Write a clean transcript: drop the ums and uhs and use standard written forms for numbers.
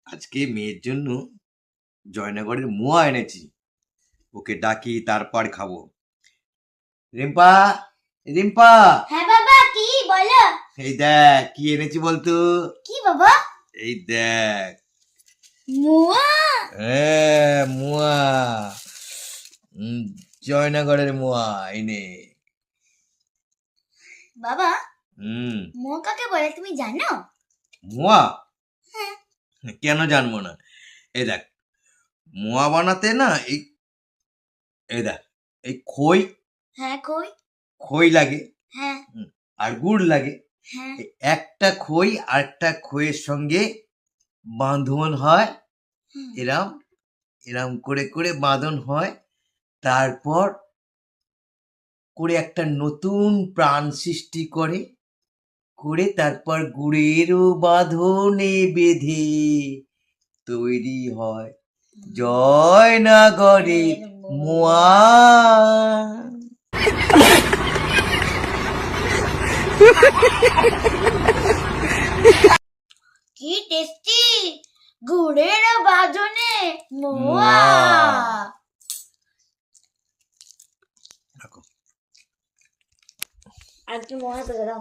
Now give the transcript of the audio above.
আজকে মেয়ের জন্য জয়নগরের মোয়া এনেছি, ওকে ডাকি তারপর খাবো। রিম্পা, রিম্পা, হ্যাঁ বাবা, কি বলো? এই দেখ কি এনেছি বলতো। কি বাবা? এই দেখ, মোয়া। হ্যাঁ মোয়া, জয়নগরের মোয়া এনে। বাবা, মোয়া কাকে বলে তুমি জানো? মোয়া? হ্যাঁ। কেন জানবো না। এই দেখ, মোয়া বানাতে না এই দেখ, এই খই, হ্যাঁ খই, খই লাগে, হ্যাঁ, আর গুড় লাগে। হ্যাঁ, একটা খই আর একটা খইয়ের সঙ্গে বাঁধন হয়, এরম এরম করে করে বাঁধন হয়, তারপর করে একটা নতুন প্রাণ সৃষ্টি করে, তারপর গুড়েরও বাঁধনে বেঁধে তৈরি হয় জয়নগরের মোয়া। কি টেস্টি, গুড়ের বাঁধনে মোয়া। আর কি মোয়া তো দাও।